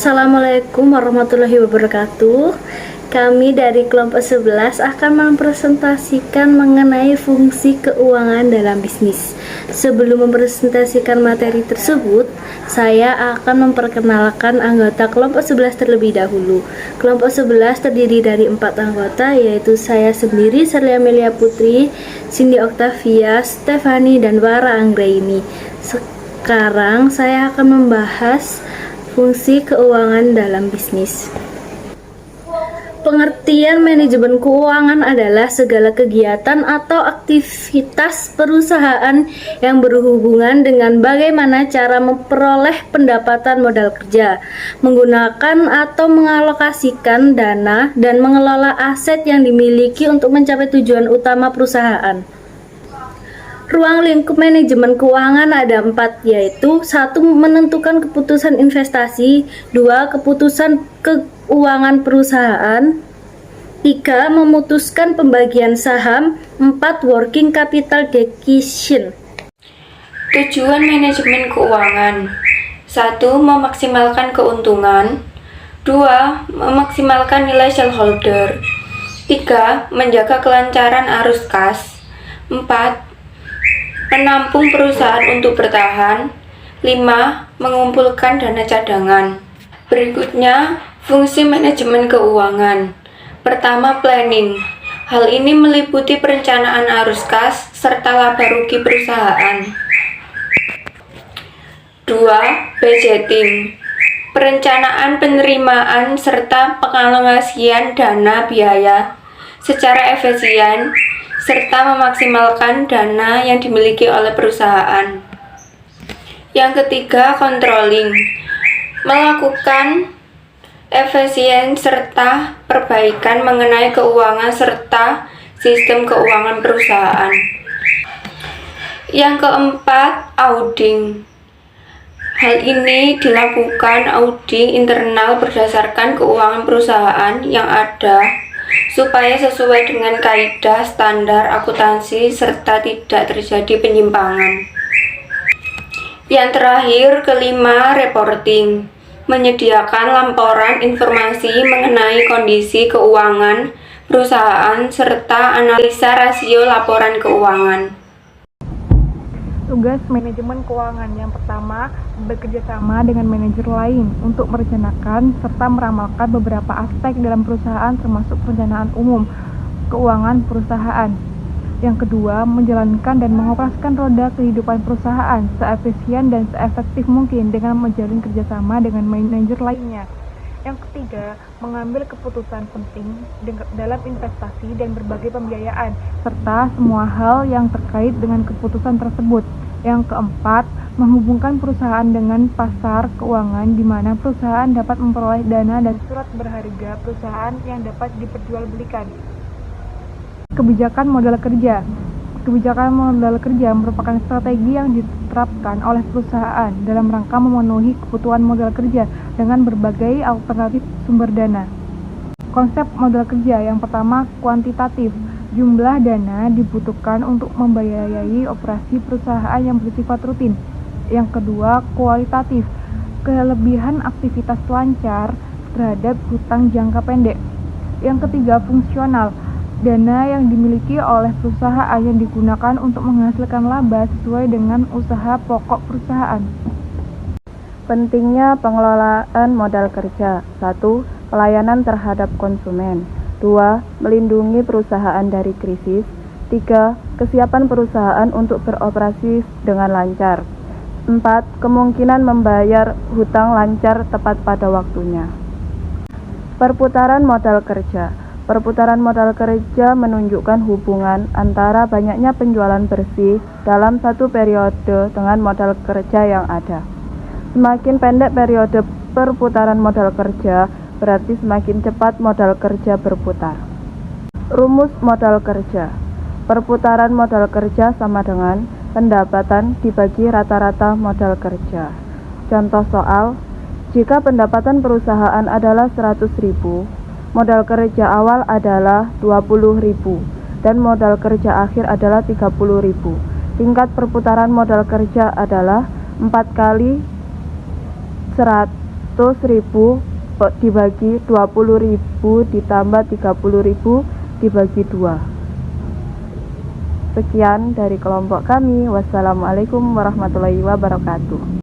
Assalamualaikum warahmatullahi wabarakatuh. Kami dari kelompok 11 akan mempresentasikan mengenai fungsi keuangan dalam bisnis. Sebelum mempresentasikan materi tersebut, saya akan memperkenalkan anggota kelompok 11 terlebih dahulu. Kelompok 11 terdiri dari 4 anggota, yaitu saya sendiri, Serlia Melia Putri, Cindy Octavia, Stefani, dan Wara Anggraini. Sekarang saya akan membahas fungsi keuangan dalam bisnis. Pengertian manajemen keuangan adalah segala kegiatan atau aktivitas perusahaan yang berhubungan dengan bagaimana cara memperoleh pendapatan modal kerja, menggunakan atau mengalokasikan dana, dan mengelola aset yang dimiliki untuk mencapai tujuan utama perusahaan. Ruang lingkup manajemen keuangan ada 4, yaitu 1. Menentukan keputusan investasi, 2. Keputusan keuangan perusahaan, 3. Memutuskan pembagian saham, 4. Working capital decision. Tujuan manajemen keuangan: 1. Memaksimalkan keuntungan, 2. Memaksimalkan nilai shareholder, 3. Menjaga kelancaran arus kas, 4. Menampung perusahaan untuk bertahan, 5. Mengumpulkan dana cadangan. Berikutnya, fungsi manajemen keuangan. Pertama, planning. Hal ini meliputi perencanaan arus kas serta laba rugi perusahaan. 2. Budgeting. Perencanaan penerimaan serta pengalokasian dana biaya secara efisien serta memaksimalkan dana yang dimiliki oleh perusahaan. Yang ketiga, controlling. Melakukan efisien serta perbaikan mengenai keuangan serta sistem keuangan perusahaan. Yang keempat, auditing. Hal ini dilakukan audit internal berdasarkan keuangan perusahaan yang ada supaya sesuai dengan kaidah standar akuntansi serta tidak terjadi penyimpangan. Yang terakhir, kelima, reporting. Menyediakan laporan informasi mengenai kondisi keuangan perusahaan serta analisa rasio laporan keuangan. Tugas manajemen keuangan yang pertama, bekerja sama dengan manajer lain untuk merencanakan serta meramalkan beberapa aspek dalam perusahaan termasuk perencanaan umum keuangan perusahaan. Yang kedua, menjalankan dan mengoperasikan roda kehidupan perusahaan seefisien dan seefektif mungkin dengan menjalin kerjasama dengan manajer lainnya. Yang ketiga, mengambil keputusan penting dalam investasi dan berbagai pembiayaan, serta semua hal yang terkait dengan keputusan tersebut. Yang keempat, menghubungkan perusahaan dengan pasar keuangan di mana perusahaan dapat memperoleh dana dan surat berharga perusahaan yang dapat diperjualbelikan. Kebijakan modal kerja. Kebijakan modal kerja merupakan strategi yang diterapkan oleh perusahaan dalam rangka memenuhi kebutuhan modal kerja dengan berbagai alternatif sumber dana. Konsep modal kerja yang pertama, kuantitatif. Jumlah dana dibutuhkan untuk membiayai operasi perusahaan yang bersifat rutin. Yang kedua, kualitatif. Kelebihan aktivitas lancar terhadap hutang jangka pendek. Yang ketiga, fungsional. Dana yang dimiliki oleh perusahaan yang digunakan untuk menghasilkan laba sesuai dengan usaha pokok perusahaan. Pentingnya pengelolaan modal kerja. 1. Pelayanan terhadap konsumen. 2. Melindungi perusahaan dari krisis. 3. Kesiapan perusahaan untuk beroperasi dengan lancar. 4. Kemungkinan membayar hutang lancar tepat pada waktunya. Perputaran modal kerja. Perputaran modal kerja menunjukkan hubungan antara banyaknya penjualan bersih dalam satu periode dengan modal kerja yang ada. Semakin pendek periode perputaran modal kerja, berarti semakin cepat modal kerja berputar. Rumus modal kerja. Perputaran modal kerja sama dengan pendapatan dibagi rata-rata modal kerja. Contoh soal, jika pendapatan perusahaan adalah 100.000, modal kerja awal adalah 20.000 dan modal kerja akhir adalah 30.000. Tingkat perputaran modal kerja adalah 4 kali 100 100.000 dibagi 20.000 ditambah 30.000 dibagi 2. Sekian dari kelompok kami. Wassalamualaikum warahmatullahi wabarakatuh.